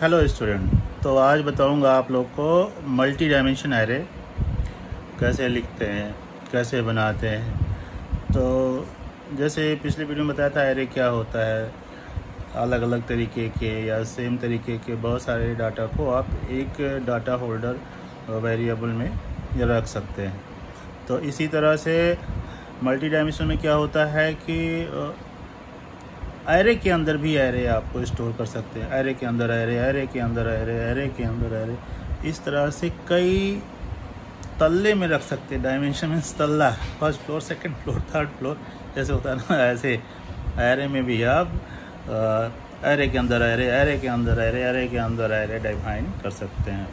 Hello student. तो आज बताऊंगा आप लोग को मल्टी डायमेंशन एरे कैसे लिखते हैं, कैसे बनाते हैं। तो जैसे पिछले वीडियो में बताया था एरे क्या होता है, अलग अलग तरीके के या सेम तरीके के बहुत सारे डाटा को आप एक डाटा होल्डर वेरिएबल में रख सकते हैं। तो इसी तरह से मल्टी डायमेंशन में क्या होता है कि एरे के अंदर भी एरे आपको स्टोर कर सकते हैं। एरे के अंदर एरे, एरे के अंदर एरे, एरे के अंदर एरे, इस तरह से कई तल्ले में रख सकते हैं। डायमेंशन मीन्स तल्ला, first floor, second floor, third floor जैसे होता है ना, ऐसे एरे में भी आप एरे के अंदर एरे, एरे के अंदर एरे, एरे के अंदर एरे डिफाइन कर सकते हैं।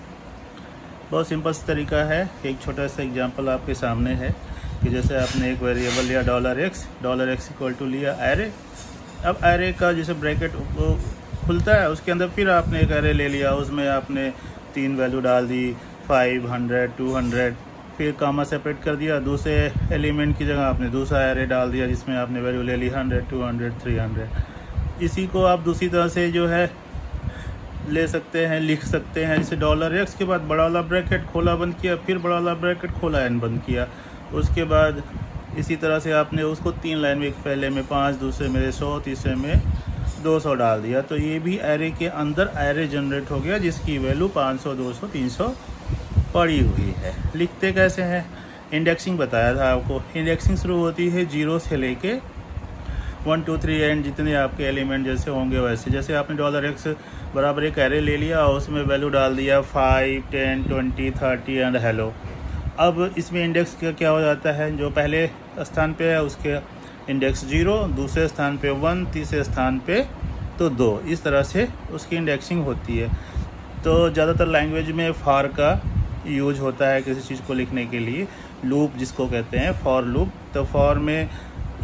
बहुत सिंपल सा तरीका है। एक छोटा सा एग्जांपल आपके सामने है कि जैसे आपने एक वेरिएबल लिया $x इक्वल टू लिया एरे। अब एरे का जैसे ब्रैकेट खुलता है, उसके अंदर फिर आपने एक एरे ले लिया, उसमें आपने 3 वैल्यू डाल दी, 500, 200, फिर कामा सेपरेट कर दिया। दूसरे एलिमेंट की जगह आपने दूसरा एरे डाल दिया जिसमें आपने वैल्यू ले ली 100, 200, 300। इसी को आप दूसरी तरह से जो है ले सकते हैं, लिख सकते हैं। जैसे $x के बाद बड़ा वाला ब्रैकेट खोला बंद किया, फिर बड़ा वाला ब्रैकेट खोला एंड बंद किया। उसके बाद इसी तरह से आपने उसको 3 लाइन में, पहले में 5, दूसरे में 100, तीसरे में 200 डाल दिया। तो ये भी एरे के अंदर एरे जनरेट हो गया जिसकी वैल्यू 500, 200, 300 पड़ी हुई है। लिखते कैसे हैं? इंडेक्सिंग बताया था आपको। इंडेक्सिंग शुरू होती है 0 से लेके 1, 2, 3 एंड जितने आपके एलिमेंट जैसे होंगे वैसे। जैसे आपने $x बराबर एक एरे ले लिया और उसमें वैल्यू डाल दिया 5, 10, 20, 30 एंड हेलो। अब इसमें इंडेक्स का क्या हो जाता है, जो पहले स्थान पे है उसके इंडेक्स 0, दूसरे स्थान पे 1, तीसरे स्थान पे तो 2। इस तरह से उसकी इंडेक्सिंग होती है। तो ज़्यादातर लैंग्वेज में फॉर का यूज होता है किसी चीज़ को लिखने के लिए। लूप जिसको कहते हैं फॉर लूप। तो फॉर में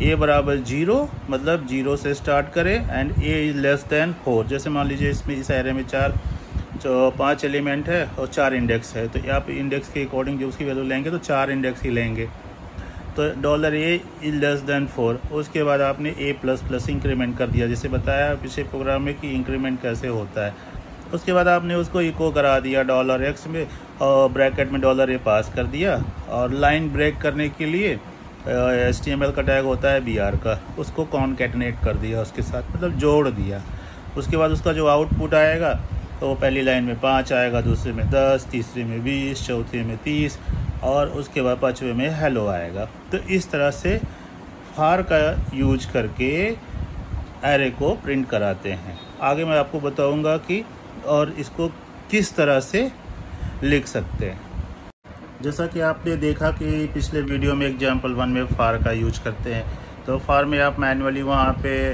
a बराबर 0 मतलब 0 से स्टार्ट करें and a is less than 4। जैसे मान लीजिए इसमें इस एरे में 5 एलिमेंट है और 4 इंडेक्स है, तो आप इंडेक्स के अकॉर्डिंग जो उसकी वैल्यू लेंगे तो 4 इंडेक्स ही लेंगे। तो $a इज लेस देन 4। उसके बाद आपने a++ इंक्रीमेंट कर दिया, जैसे बताया पिछले प्रोग्राम में कि इंक्रीमेंट कैसे होता है। उसके बाद आपने उसको इको करा दिया $x में और ब्रैकेट में $a पास कर दिया। और लाइन ब्रेक करने के लिए HTML का टैग होता है BR का, उसको कॉन्कैटिनेट कर दिया उसके साथ, मतलब जोड़ दिया। उसके बाद उसका जो आउटपुट आएगा तो पहली लाइन में 5 आएगा, दूसरे में 10, तीसरे में 20, चौथे में 30 और उसके बाद 5वें में हेलो आएगा। तो इस तरह से फॉर का यूज करके एरे को प्रिंट कराते हैं। आगे मैं आपको बताऊंगा कि और इसको किस तरह से लिख सकते हैं। जैसा कि आपने देखा कि पिछले वीडियो में एग्जाम्पल 1 में फॉर का यूज करते हैं। तो फॉर में आप मैनुअली वहाँ पे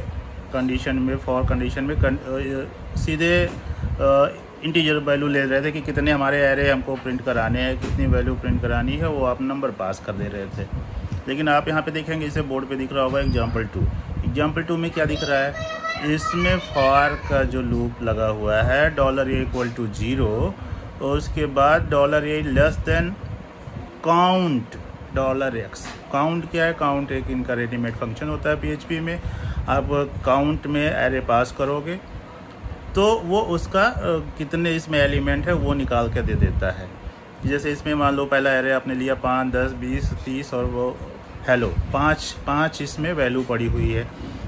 कंडीशन में, फॉर कंडीशन में सीधे इंटीजर वैल्यू ले रहे थे कि कितने हमारे एरे हमको प्रिंट कराने हैं, कितनी वैल्यू प्रिंट करानी है, वो आप नंबर पास कर दे रहे थे। लेकिन आप यहाँ पे देखेंगे, इसे बोर्ड पे दिख रहा होगा एग्जाम्पल 2। एग्जाम्पल 2 में क्या दिख रहा है, इसमें फॉर का जो लूप लगा हुआ है $a इक्वल टू 0 और उसके बाद $a less than count $x। Count क्या है? काउंट एक इनका रेडीमेड फंक्शन होता है PHP में। आप काउंट में एरे पास करोगे तो वो उसका कितने इसमें एलिमेंट है वो निकाल के दे देता है। जैसे इसमें मान लो पहला एरे आपने लिया 5, 10, 20, 30 और वो हेलो 5 इसमें वैल्यू पड़ी हुई है।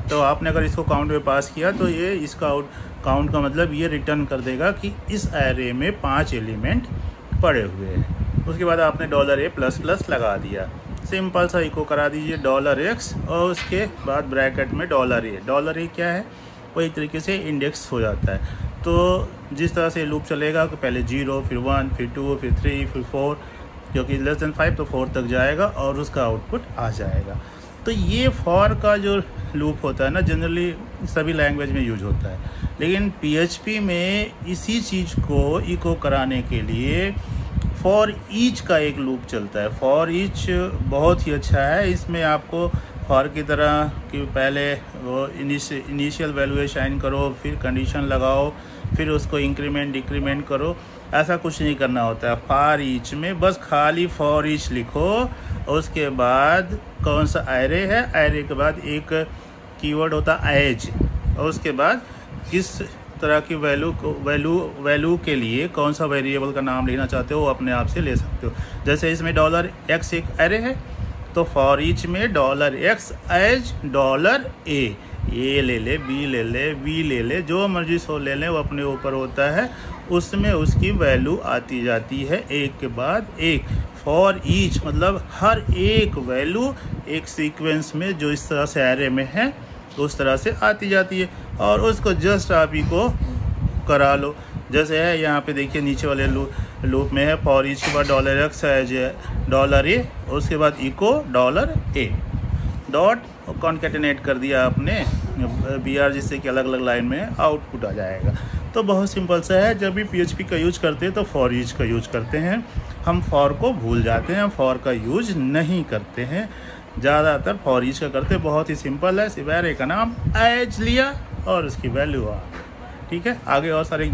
तो आपने अगर इसको काउंट में पास किया तो ये इसका काउंट का मतलब ये रिटर्न कर देगा कि इस एरे में 5 एलिमेंट पड़े हुए हैं। उसके बाद आपने $a++ लगा दिया। सिंपल सा इको करा दीजिए $x और उसके बाद ब्रैकेट में $a क्या है, वो एक तरीके से इंडेक्स हो जाता है। तो जिस तरह से लूप चलेगा कि पहले 0, फिर 1, फिर 2, फिर 3, फिर 4, क्योंकि लेस देन 5 तो 4 तक जाएगा और उसका आउटपुट आ जाएगा। तो ये फॉर का जो लूप होता है ना, जनरली सभी लैंग्वेज में यूज होता है, लेकिन PHP में इसी चीज़ को इको कराने के लिए फॉर ईच का एक लूप चलता है। फॉर ईच बहुत ही अच्छा है। इसमें आपको फॉर की तरह कि पहले वो इनिशियल वैल्यू साइन करो, फिर कंडीशन लगाओ, फिर उसको इंक्रीमेंट डिक्रीमेंट करो, ऐसा कुछ नहीं करना होता है। फॉर ईच में बस खाली फॉर ईच लिखो, उसके बाद कौन सा एरे है, एरे के बाद एक कीवर्ड होता है एज, और उसके बाद किस तरह की वैल्यू के लिए कौन सा वेरिएबल का नाम लेना चाहते हो वो अपने आप से ले सकते हो। जैसे इसमें $x एक एरे है, तो फॉर ईच में $x एज $a, ए ले ले, बी ले ले, वी ले ले, जो मर्जी सो ले ले, वो अपने ऊपर होता है, उसमें उसकी वैल्यू आती जाती है एक के बाद एक। फॉर ईच मतलब हर एक वैल्यू एक सीक्वेंस में जो इस तरह से एरे में है उस तरह से आती जाती है, और उसको जस्ट आप ही को करा लो। जैसे है यहाँ पे देखिए नीचे वाले लूप में है फॉर ईच के बाद $x एज $a, उसके बाद इको $a डॉट कॉन्केटेनेट कर दिया आपने BR, जिससे कि अलग अलग लाइन में आउटपुट आ जाएगा। तो बहुत सिंपल सा है। जब भी PHP का यूज करते हैं तो फॉर ईच का यूज करते हैं। हम फॉर को भूल जाते हैं, फॉर का यूज नहीं करते हैं, ज़्यादातर फॉर ईच का करते हैं। बहुत ही सिंपल है, सिर्फ एरे का नाम एज लिया और उसकी वैल्यू आ। ठीक है, आगे और सारे